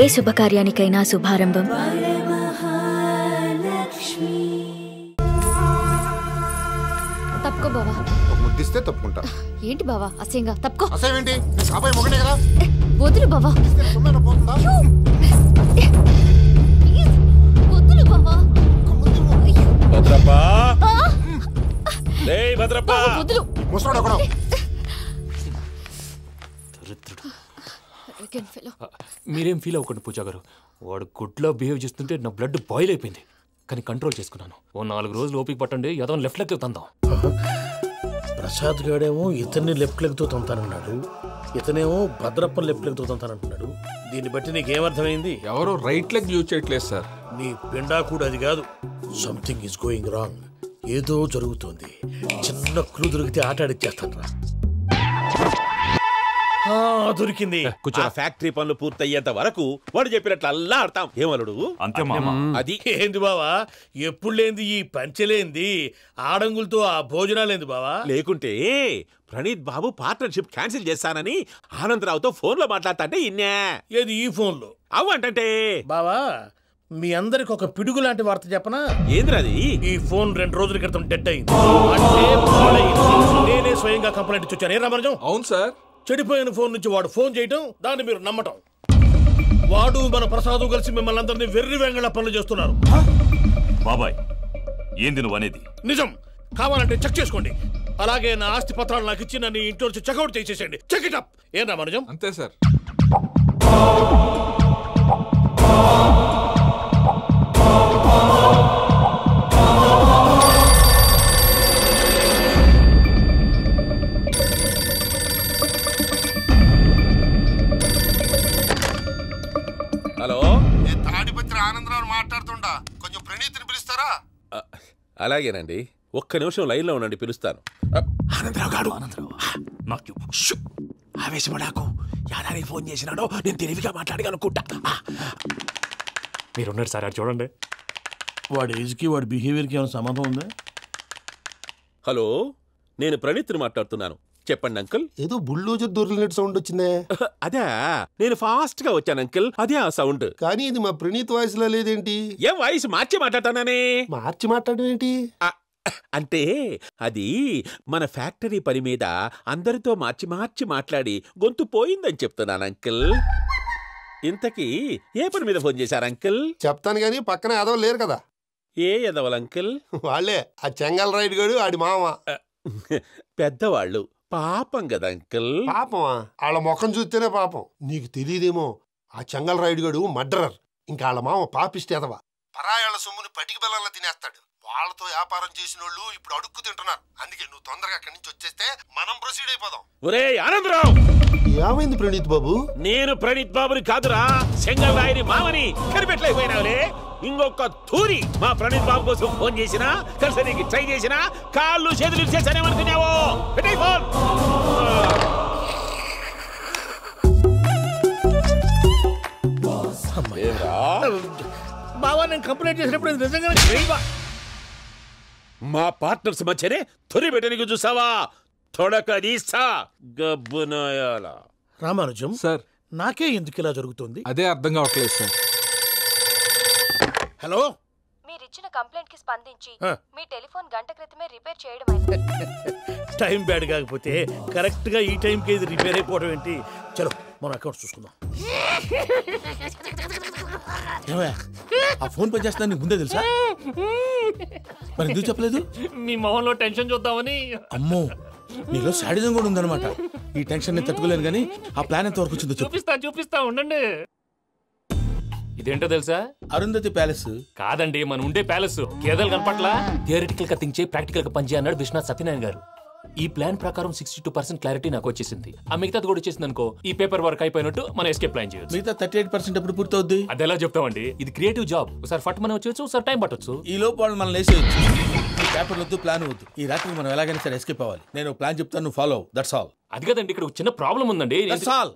ఏ శుభకార్యానికైనా శుభారంభం తప్పుకో బావా. ముద్దిస్తే తప్పుకుంటా. ఏంటి బావా అసహ్యంగా? తప్పుకో. అసహ్యం ఏంటి? కాబోయే మొగనే కదా. వదులు బావా. వదులు బావా. భద్రప్పా, లేయ్ భద్రప్పా. వదులు. ముసలోడు అక్కడ. మీరేం ఫీల్ అవ్వకండి పూజా గారు. వాడు గుడ్లో బిహేవ్ చేస్తుంటే నా బ్లడ్ బాయిల్ అయిపోయింది. కానీ కంట్రోల్ చేసుకున్నాను. ఓ 4 రోజులు ఓపిక పట్టండి, ఏదో లెఫ్ట్ లెగ్ తందాం. ప్రసాద్ గాడేమో ఇతన్ని లెఫ్ట్ లెగ్తో తంతానన్నాడు, ఇతనేమో భద్రప్పని లెఫ్ట్ లెగ్తో తంతానంటున్నాడు. దీన్ని బట్టి నీకేమర్థమైంది? ఎవరో రైట్ లెగ్ యూజ్ చేయట్లేదు సార్. నీ పిండా కూడా అది కాదు. Something is going wrong. ఏదో జరుగుతోంది. చిన్న క్లూ దొరికితే ఆట ఆడిచ్చేస్తాను రా. దొరికింది. ఆ ఫ్యాక్టరీ పనులు పూర్తయ్యేంత వరకు వాడు చెప్పినట్లు అల్లా ఆడతాం. ఏమలుడు అంతే మామ. అది ఏంది బావా, ఎప్పుడు లేంది ఈ పంచలేంది, ఆడంగులతో ఆ భోజనాలేంది బావా? లేకుంటే ప్రణీత్ బాబు పార్ట్నర్షిప్ క్యాన్సిల్ చేస్తానని ఆనందరావుతో ఫోన్ లో మాట్లాడతాంటే ఇన్నే. ఏది ఈ ఫోన్ లో? అవ్వంటే బావా, మీ అందరికి ఒక పిడుగు లాంటి వార్త చెప్పనా? ఏంద్రది? ఈ ఫోన్ 2 రోజుల క్రితం డెడ్ అయింది. అంటే పాడైంది. నేనే స్వయంగా కంప్లైంట్ ఇచ్చి వచ్చాను. ఏ రామరాజం? అవును సార్. చెడిపోయిన ఫోన్ నుంచి వాడు ఫోన్ చేయటం, దాన్ని మీరు నమ్మటం. వాడు మన ప్రసాదు కలిసి మిమ్మల్ని అందరినీ వెర్రి వెంగళ పనులు చేస్తున్నారు. బాబాయ్, ఏంది నువ్వు అనేది? నిజం. కావాలంటే చెక్ చేసుకోండి. అలాగే నా ఆస్తి పత్రాలు నాకు ఇచ్చి నన్ను ఇంట్లో నుంచి చెక్అౌట్ చేసేసండి. Check it up. ఏం రామరాజం? అంతే సార్. హలో, తాడిపత్రి ఆనందరావు మాట్లాడుతుండా. కొంచెం ప్రణీతిని పిలుస్తారా? అలాగేనండి. ఒక్క నిమిషం లైన్ లో ఉండండి, పిలుస్తాను. ఆనందరావు గాడు. నాకు ఆవేశపడాకు. యాదానికి ఫోన్ చేసినాడో నేను తెలివిగా మాట్లాడగలనుకుంటా. మీరున్నారు సార్, అది చూడండి. వాడి ఏజ్కి వాడి బిహేవియర్కి ఏమైనా సంబంధం ఉందా? హలో, నేను ప్రణీత్ని మాట్లాడుతున్నాను. చెప్పండి అంకుల్. ఏదో బుల్డోజర్ దొరికినట్టు సౌండ్ వచ్చిందే. అదే, నేను ఫాస్ట్ గా వచ్చాను అంకుల్. అదే ఆ సౌండ్. కానీ ఇది మా ప్రణీత్ వాయిస్ లో లేదేంటి? ఏం వాయిస్ మార్చి మాట్లాడతానే? మార్చి మాట్లాడడం ఏంటి? అంటే అది మన ఫ్యాక్టరీ పని మీద అందరితో మార్చి మార్చి మాట్లాడి గొంతు పోయిందని చెప్తున్నాను అంకుల్. ఇంతకీ ఏ పని మీద ఫోన్ చేశారు అంకుల్? చెప్తాను గానీ పక్కన ఎదవ లేరు కదా. ఏ ఎదవలు అంకుల్? వాళ్ళే ఆ చెంగల్ రైడ్ గడు ఆడి మామ. పెద్దవాళ్ళు. పాపం కదా అంకుల్. పాపమా? వాళ్ళ ముఖం చూస్తేనే పాపం. నీకు తెలియదేమో, ఆ చెంగల్ రైడ్ గడు మర్డరర్. ఇంకా వాళ్ళ మామ పాపిస్తే ఎదవ. పరాయాళ్ళ సొమ్ముని పటికి బెల్లంలో తినేస్తాడు. వాళ్ళతో వ్యాపారం చేసిన వాళ్ళు ఇప్పుడు అడుక్కు తింటున్నారు. అందుకే నువ్వు తొందరగా అక్కడి నుంచి వచ్చేస్తే మనం ప్రొసీడ్ అయిపోదాం. ఒరే ఆనందరావు! ఏమైంది ప్రణీత్ బాబు? నేను ప్రణీత్ బాబుని కాదురా, చెంగల్ రాయని మామని. కనిపెట్టలేకపోయినావులే. ఇంకొక తూరి మా ప్రణీత్ బాబు కోసం ఫోన్ చేసినా, కలిసి నీకు ట్రై చేసినా కాళ్ళు చేతులు చేశానేమనుకున్నావో. పెట్టే ఫోన్. బావా, నేను కంప్లైంట్ చేసినప్పుడు నిజంగా మా పార్ట్నర్స్ మధ్యనే తొలి పెట్టడానికి చూసావా? తొడక నీస్తా గబ్బునాయాల. రామానుజం సార్, నాకే ఎందుకు ఇలా జరుగుతుంది? అదే అర్థం కావట్లేదు సార్. హలో, మీరిచ్చిన కంప్లైంట్ కి స్పందించి మీ టెలిఫోన్ గంట క్రితమే రిపేర్ చేయడం అయింది. టైం బ్యాడ్ కాకపోతే కరెక్ట్ గా ఈ టైంకి ఇది రిపేర్ అయిపోవడం ఏంటి? చలో మన అకౌంట్స్ చూసుకుందాం. ఆ ఫోన్ పని చేస్తా నీకు ముందే తెలుసా? మరి ఎందుకు చెప్పలేదు? మీ మొహంలో టెన్షన్ చూద్దామని. అమ్మో, నీలో శాడిజం కూడా ఉందన్నమాట. ఈ టెన్షన్ ని తట్టుకోలేను కానీ ఆ ప్లాన్ ఎంత వరకు వచ్చిందో చూపిస్తా ఉండండి. ఇదేంటో తెలుసా? అరుంధతి ప్యాలెస్ కాదండి, మనం ఉండే ప్యాలెస్. గేదెలు కనపట్లా? థియరిటికల్ గా థింక్ చేయి, ప్రాక్టికల్ గా పనిచేయ అన్నాడు విశ్వనాథ్ సత్యనారాయణ గారు. ఈ ప్లాన్ ప్రకారం 62% క్లారిటీ నాకు వచ్చేసింది. ఆ మిగతాది కూడా వచ్చేసింది అనుకో, ఈ పేపర్ వర్క్ అయిపోయినట్టు మనం ఎస్కేప్ ప్లాన్ చేయొచ్చు. మిగతా 38% ఎప్పుడు పూర్తవుద్ది? అది ఎలా చెప్తామండి? ఇది క్రియేటివ్ జాబ్. ఒకసారి ఫట్ మనం వచ్చేయచ్చు, ఒకసారి టైం పట్టొచ్చు. ఈ లోపు వాళ్ళు మనం వేసేయచ్చు. ఈ పేపర్ వద్దు, ప్లాన్ వద్దు. ఈ రాత్రికి మనం ఎలాగైనా సరే ఎస్కేప్ అవ్వాలి. నేను ప్లాన్ చెప్తాను, నువ్వు ఫాలో. That's all. అది కదండి, ఇక్కడ ఒక చిన్న ప్రాబ్లం ఉందండి. That's all.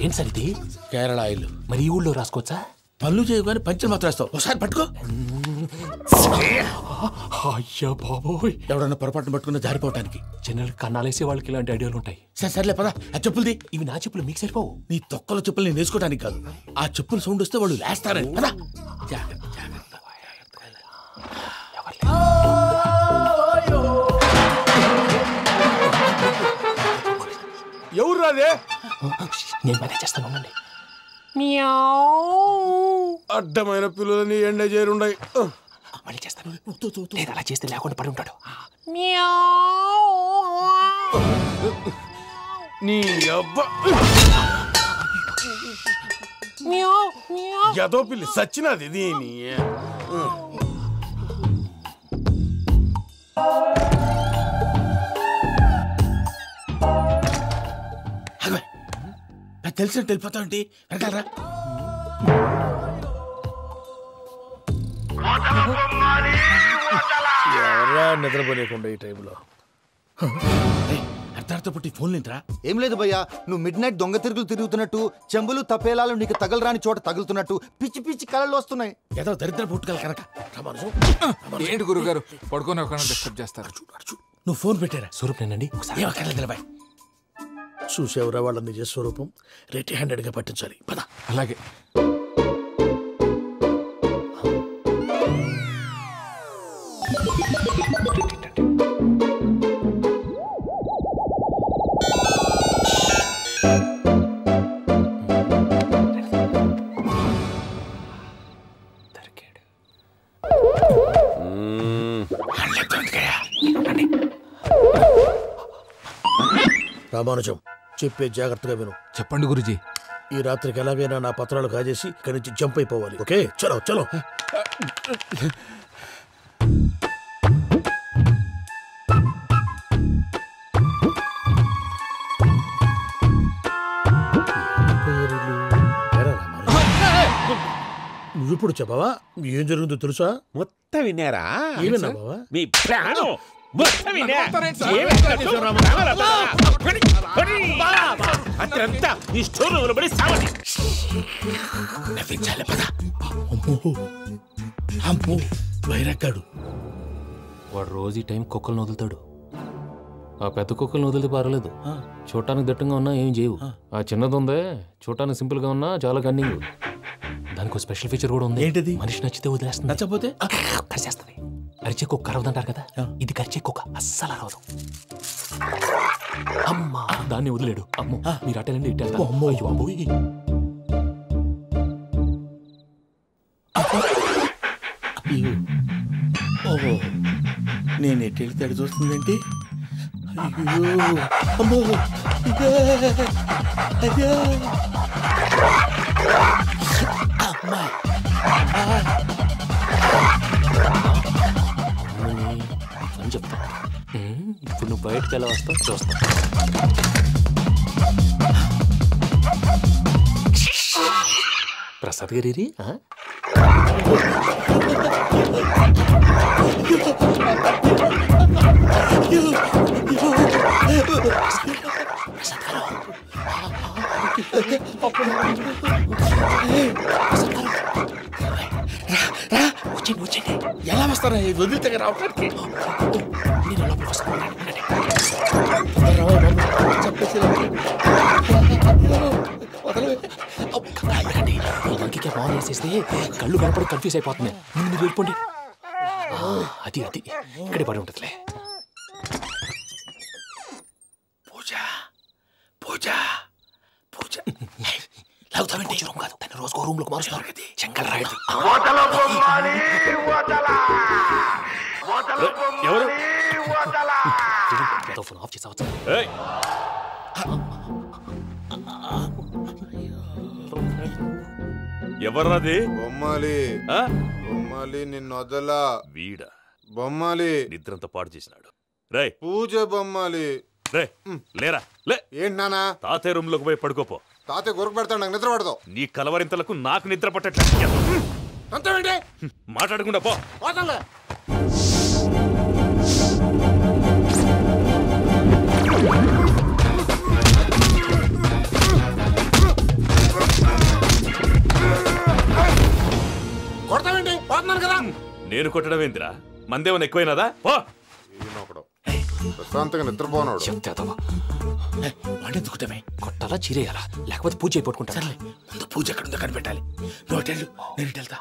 ఏం సార్ ఇది? కేరళ ఆయిల్. మరి ఈ ఊళ్ళో రాసుకోవచ్చా? పనులు చేయగానే పంచర్ మాత్రం వేస్తావు. ఒకసారి పట్టుకో. అయ్యా బాబోయ్, ఎవడన్నా పొరపాటున పట్టుకున్న జారిపోవటానికి. జనరల్ కన్నాలేసే వాళ్ళకి ఇలాంటి ఐడియాలు ఉంటాయి. సర్లే పదా, ఆ చెప్పులది. ఇవి నా చెప్పులు, మీకు సరిపోవు. నీ తొక్కల చెప్పులు నేను వేసుకోవడానికి కాదు, ఆ చెప్పులు సౌండ్ వస్తే వాళ్ళు లేస్తారని. పదా ఎవరు రాదే? నేను మేనేజ్ చేస్తాను, ఉండండి. అడ్డమైన పిల్లలని ఎండ చేరుండయి. మళ్ళీ చేస్తాను. లేదు, అలా చేస్తే లేకుండా పడి ఉంటాడు. నీ అబ్బా ఎదో పిల్లి సచ్చినది దీని. తెలిసినట్టు వెళ్ళిపోతావంటి, వెనకాలరా. ఎవరా నిద్రపోలేకుండా ఈ టైంలో? అర్ధార్థ పుట్టి ఫోన్ లేంట్రా? ఏం లేదు భయ్యా, నువ్వు మిడ్ నైట్ దొంగ తిరుగులు తిరుగుతున్నట్టు, చెంబులు తపేలాలు నీకు తగలరాని చోట తగులుతున్నట్టు పిచ్చి పిచ్చి కళలు వస్తున్నాయి. ఏదో దరిద్ర పుట్టుకల కనుక. ఏంటి గురుగారు పడుకొని ఒక డిస్టర్బ్ చేస్తారు? నువ్వు ఫోన్ పెట్టారా? స్వరూప్ నేనండి. నిలబాయ్. చూసేవరా వాళ్ళ నిజ స్వరూపం. రెడీ హ్యాండెడ్ గా పట్టించాలి. పద. అలాగే. రామానుజం, చెప్పే జాగ్రత్తగా విను. చెప్పండి గురుజీ. ఈ రాత్రికి ఎలాగైనా నా పత్రాలు కాజేసి ఇక్కడి నుంచి జంప్ అయిపోవాలి. ఓకే, చలో చలో. నువ్విప్పుడు చెప్పవా ఏం జరుగుతుందో తెలుసా? మొత్తం విన్నారా? ఏమన్నా బావా? మీ ప్రాణం మొత్తం విన్నా. అత్రంతా ఈ స్టోర్ రూమ్ లో పడి సావని. నవ్వించాలి పద. అమ్మో అమ్మో, వైరక్కాడు. వాడు రోజు ఈ టైం కుక్కలను వదులుతాడు. ఆ పెద్ద కుక్కలను వదిలితే పర్లేదు, చూడటానికి దట్టంగా ఉన్నా ఏం చేయవు. ఆ చిన్నది ఉందే, చూడటానికి సింపుల్ గా ఉన్నా చాలా కన్నింగ్. దానికి ఒక స్పెషల్ ఫీచర్ కూడా ఉంది. ఏంటిది? మనిషి నచ్చితే వదిలేస్తుంది, నచ్చపోతే కరిచేస్తుంది. అరిచే కుక్క అరవదంటారు కదా, ఇది కరిచే కుక్క అస్సలు అరవదు. అమ్మా, దాన్ని వదిలేడు. అమ్మో, మీరు అటెండి ఇటు వెళ్తారు. అమ్మో అయ్యో, ఓహో, నేను ఎటు వెళ్తే అటు చూస్తుందేంటి? అయ్యో అమ్మో, అయ్యో అమ్మా. అని చెప్తా. ఇప్పుడు నువ్వు బయటకు ఎలా వస్తావు చూస్తా. ప్రసాద్ గారి ఎలా వస్తారా? వదిలితే రావడానికి మంకికే బాగా వేసేస్తే కళ్ళు కనపడి కన్ఫ్యూజ్ అయిపోతున్నాయి. ముందు మీరు వెళ్ళిపోండి. అది అది ఇక్కడే పడి ఉంటుందిలే. పూజ పూజ పూజ లాగుతామంటే రూమ్ కాదు, తన రోజుకో రూమ్ లోకి మారుస్తున్నారు కదా. శంకర్ రాయుడు ఎవరు? ఫోన్ ఆఫ్ చేసావచ్చు. ఎవర్రాది? బొమ్మాలి. బొమ్మాలి నిన్ను వదలా. వీడ బొమ్మాలి నిద్రంతా పాడు చేసినాడు. రే పూజ బొమ్మాలి. రే లేరా లే. ఏంటి నానా? తాతయ్య రూమ్ లోకి పోయి పడుకోపో. తాతయ్య గొరకు పెడతాడు, నాకు నిద్ర పడతావు. నీ కలవరింతలకు నాకు నిద్ర పట్టట్లేదు. మాట్లాడకుండా పో. కొడతావేంటి? పోతున్నాను కదా. నేను కొట్టడం ఏంటిరా? మందేమన్నా ఎక్కువైనదా పో. ప్రశాంతంగా నిద్రపోనాడు. వాడెందుకుంటామే కొట్టాలా చీరేయాలా లేకపోతే పూజ అయిపోట్టుకుంటా. సరే ముందు పూజ ఎక్కడుందో కనిపెట్టాలి. నువ్వు వెళ్ళు, నేను వెళ్తా.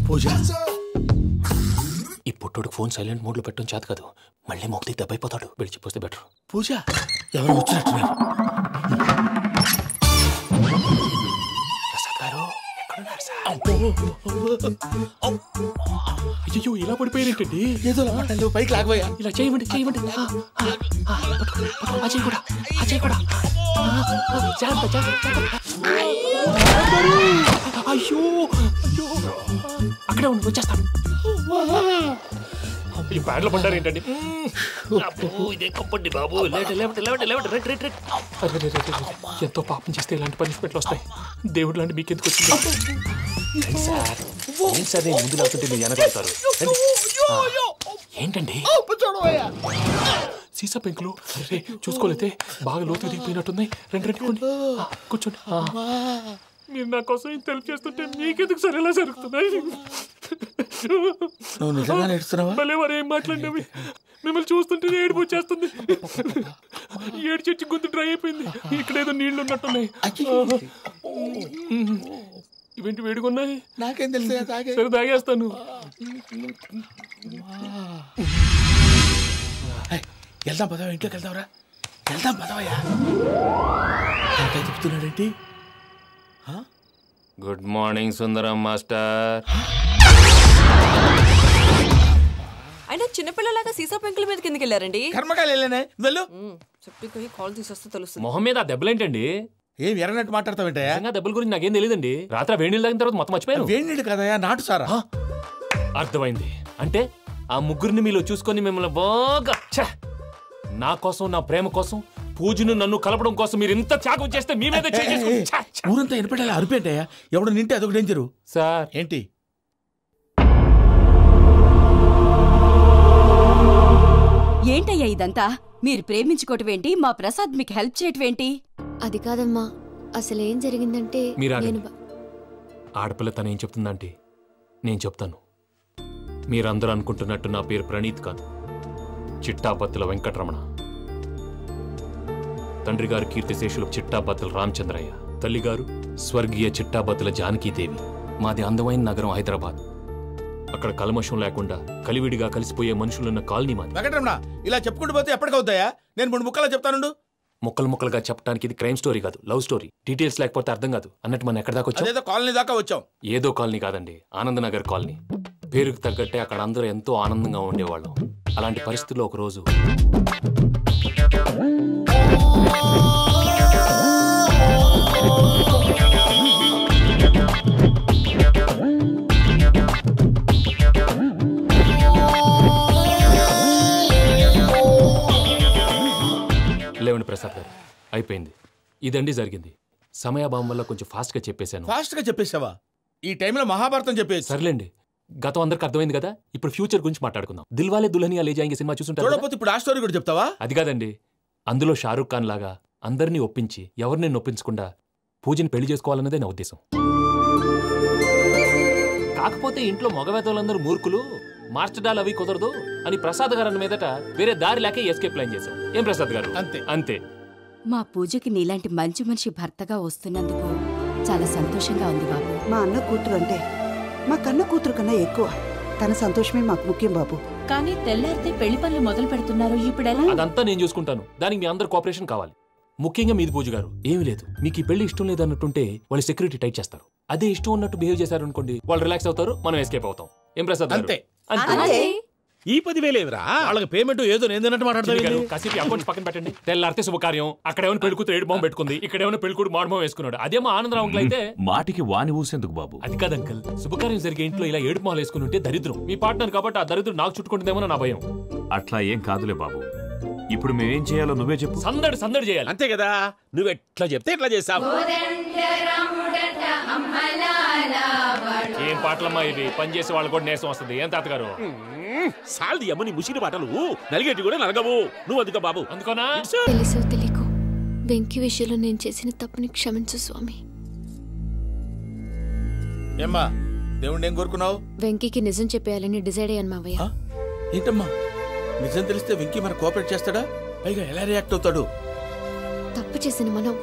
పూజ ఈ పుట్టోడు ఫోన్ సైలెంట్ మోడ్ లో పెట్టడం చేత కాదు. మళ్ళీ మొక్కి దెబ్బైపోతాడు. వెళ్ళి చెప్పొస్తే బెటర్. పూజ ఎవరు వచ్చినట్టున్నారు. ప్రసాద్ గారు ఎక్కడున్నారు సార్? అయ్యో ఇలా పడిపోయారేంటండి? ఏదో పైకి లాగబోయా. ఇలా చేయమండి చేయమండి. అజయ్ కూడా అజయ్ కూడా అయ్యో అయ్యో అక్కడే ఉండి వచ్చేస్తాను. ఈ బ్యాడ్లో పడ్డారు ఏంటండి? ఇదే కప్పండి బాబు. ఎంతో పాపం చేస్తే ఇలాంటి పనిష్మెంట్లు వస్తాయి. దేవుడు లాంటి మీకెందుకు వచ్చింది సార్? నేను ముందు లేకుంటే మీరు వెనకాడతారు. ఏంటండి సీసా పెంకులు? అరే చూసుకోలేతే బాగా లోతు దిగిపోయినట్టున్నాయి. రండి రండి కూర్చోండి. మీరు నా కోసం ఇంత హెల్ప్ చేస్తుంటే మీకెందుకు సరే ఎలా జరుగుతున్నాయి? మళ్ళీ మరి ఏం మాట్లాడినవి? మిమ్మల్ని చూస్తుంటే ఏడుపు వచ్చేస్తుంది. ఏడు చెట్టు గొంతు డ్రై అయిపోయింది. ఇక్కడ ఏదో నీళ్లు ఉన్నట్టున్నాయి. ఇవేంటి వేడుకున్నాయి? నాకేం తెలుసు. సరే తాగేస్తాను. వెళ్దాం పదవా, ఇంట్లోకి వెళ్దాంరా. వెళ్దాం పదవయ్యా. చెప్తున్నాడేంటి? గుడ్ మార్నింగ్ సుందరం మాస్టర్. అయినా చిన్నపిల్లలాగా సీసా పెంకుల మీద కిందకి వెళ్ళారండి. కర్మకాయలు వెళ్ళానే. వెళ్ళు. చెప్పి కాల్ తీసేస్తే తెలుస్తుంది. మొహం మీద ఆ దెబ్బలేంటండి? ఏం ఎర్రనట్టు మాట్లాడతావేంటయ్యా? దెబ్బల గురించి నాకేం తెలియదండి. రాత్రి వేడి నీళ్ళు తాగిన తర్వాత మొత్తం మర్చిపోయాను. వేడి నీళ్ళు కదయా, నాటు సారా. అర్థమైంది. అంటే ఆ ముగ్గురిని మీలో చూసుకొని మిమ్మల్ని బాగా నా కోసం, నా ప్రేమ కోసం, పూజను నన్ను కలపడం కోసం మీరు ఇంత త్యాగం చేస్తే మీ మీద ఊరంతా ఎనపడేలా అరిపేంటయ్యా. ఎవడు నింటే అదొక డేంజరు. సార్ ఏంటి? ఏంటయ్యా ఇదంతా? మీరు ప్రేమించుకోవటం ఏంటి? మా ప్రసాద్ మీకు హెల్ప్ చేయటం ఏంటి? అది కాదమ్మా, అసలు ఏం జరిగిందంటే ఆడపిల్ల తనేం చెప్తుందంటే నేను చెప్తాను. మీరందరూ అనుకుంటున్నట్టు నా పేరు ప్రణీత్ కాదు, చిట్టాపత్తుల వెంకటరమణ. తండ్రి గారు కీర్తిశేషులు చిట్టాపత్తుల రామచంద్రయ్య, తల్లిగారు స్వర్గీయ చిట్టాపత్తుల జానకీదేవి. మాది అందమైన నగరం హైదరాబాద్. అక్కడ కల్మషం లేకుండా కలివిడిగా కలిసిపోయే మనుషులున్న కాలనీ మాది. వెంకటరమణ ఇలా చెప్పుకుంటూ పోతే ఎప్పటికవుతాయా? నేను 3 ముక్కలా చెప్తాను. ముక్కలు ముక్కలుగా చెప్పడానికి ఇది క్రైమ్ స్టోరీ కాదు, లవ్ స్టోరీ. డీటెయిల్స్ లేకపోతే అర్థం కాదు. అన్నట్టు మనం ఎక్కడ దాకా వచ్చాం? కాలనీ దాకా వచ్చాం. ఏదో కాలనీ కాదండి, ఆనందనగర్ కాలనీ. పేరుకు తగ్గట్టే అక్కడ అందరూ ఎంతో ఆనందంగా ఉండేవాళ్ళం. అలాంటి పరిస్థితుల్లో ఒకరోజు లేవండి ప్రసాద్ గారు, అయిపోయింది. ఇదండి జరిగింది. సమయాభావం వల్ల కొంచెం ఫాస్ట్గా చెప్పేశాను. ఫాస్ట్గా చెప్పేసావా? ఈ టైంలో మహాభారతం చెప్పేసి. సర్లేండి, గతం అందరికి అర్థమైంది కదా. ఇప్పుడు ఫ్యూచర్ గురించి మాట్లాడుకుందాం. దిల్వాలే దుల్హనియా లే జాయేంగే సినిమా చూసుంటారు. ఇప్పుడు ఆ స్టోరీ కూడా చెప్తావా? అది కాదండి, అందులో షారూక్ ఖాన్ లాగా అందరినీ ఒప్పించి ఎవరిని నొప్పించకుండా పూజని పెళ్లి చేసుకోవాలన్నదే నా ఉద్దేశం. కాకపోతే ఇంట్లో మగవేతలందరూ మూర్ఖులు, మార్చడాలు అవి కుదరదు అని ప్రసాద్ గారు అన్న మీదట వేరే దారి లేక ఎస్కేప్ ప్లాన్ చేశాం. ఏం ప్రసాద్ గారు? అంతే అంతే. మా పూజకి నీలాంటి మంచి మనిషి భర్తగా వస్తున్నందుకు చాలా సంతోషంగా ఉంది బాబు. మా అన్న కూతురు అంటే మా కన్న కూతురు కన్నా ఎక్కువ. తన సంతోషమే మాకు ముఖ్యం బాబు. కానీ తెల్లారితే పెళ్లి పనులు మొదలు పెడుతున్నారు, ఇప్పుడెలా? అదంతా నేను చూసుకుంటాను. దానికి మీ అందరు కోఆపరేషన్ కావాలి. ముఖ్యంగా మీది పూజ గారు. ఏమీ లేదు, మీకు ఈ పెళ్లి ఇష్టం లేదు అన్నట్టుంటే వాళ్ళు సెక్యూరిటీ టైట్ చేస్తారు. అదే ఇష్టం ఉన్నట్టు బిహేవ్ చేశారు అనుకోండి, వాళ్ళు రిలాక్స్ అవుతారు, మనం ఎస్కేప్ అవుతాం. ఏం ప్రసాద్? అంతే. ఈ 10,000 ఏమిరా? వాళ్ళకి పేమెంట్ ఏదో నేను మాట్లాడతాను. కాసేపు అకౌంట్స్ పక్కన పెట్టండి. తెల్లారితే శుభకార్యం. అక్కడేమైనా పెళ్లికూతురు ఏడు బాంబు పెట్టుకుంది, ఇక్కడేమైనా పెళ్లికూడు మాడు బాంబు వేసుకున్నాడు. అదేమో ఆనందరావు అంకుల్ అయితే మాటికి వాని ఊసేందుకు బాబు? అది కాదు అంకుల్, శుభకార్యం జరిగే ఇంట్లో ఇలా ఏడు మాలు వేసుకుని ఉంటే దరిద్రం. మీ పార్ట్నర్ కాబట్టి ఆ దరిద్రం నాకు చుట్టుకుంటుందేమో నా భయం. అట్లా ఏం కాదులే బాబు. ఇప్పుడు మేమేం చేయాలో నువ్వే చెప్పు. సందడి సందడి చేయాలి. అంతే కదా, నువ్వు ఎట్లా చెప్తే ఎట్లా చేస్తావు. ఏం పాటలమ్మా ఇవి? పనిచేసే వాళ్ళు కూడా నేసం వస్తుంది. ఏం తాతగారు? సాల్ది అమ్మని ముసిరి పాటలు నలిగేటి కూడా నలగవు. నువ్వు అందుకో బాబు. అందుకోనా? తెలుసో తెలియకో వెంకీ విషయంలో నేను చేసిన తప్పుని క్షమించు స్వామి. ఏమ్మా దేవుణ్ణి ఏం కోరుకున్నావు? వెంకీకి నిజం చెప్పేయాలని డిసైడ్ అయ్యాను మావయ్య. ఏంటమ్మా నిజం తెలిస్తే వెంకీ మన కోఆపరేట్ చేస్తాడా? పైగా ఎలా రియాక్ట్ అవుతాడు? తప్పు చేసిన మనం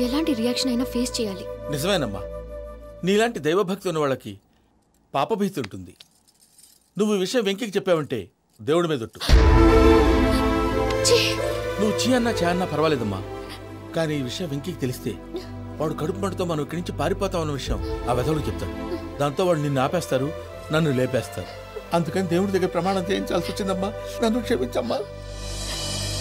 ఎలాంటి రియాక్షన్ అయినా ఫేస్ చేయాలి. నిజమేనమ్మా, నీలాంటి దైవభక్తి ఉన్న వాళ్ళకి పాపభీతి ఉంటుంది. నువ్వు ఈ విషయం వెంకీకి చెప్పావంటే దేవుడి మీద ఒట్టు. నువ్వు చీ అన్నా చే అన్నా పర్వాలేదమ్మా, కానీ ఈ విషయం వెంకీకి తెలిస్తే వాడు కడుపు మంటతో మనం ఇక్కడి నుంచి పారిపోతాం అన్న విషయం ఆ వెధవుడు చెప్తాడు. దాంతో వాడు నిన్ను ఆపేస్తారు, నన్ను లేపేస్తారు. అందుకని దేవుడి దగ్గర ప్రమాణం చేయించాల్సి వచ్చిందమ్మా. నన్ను క్షమించమ్మా.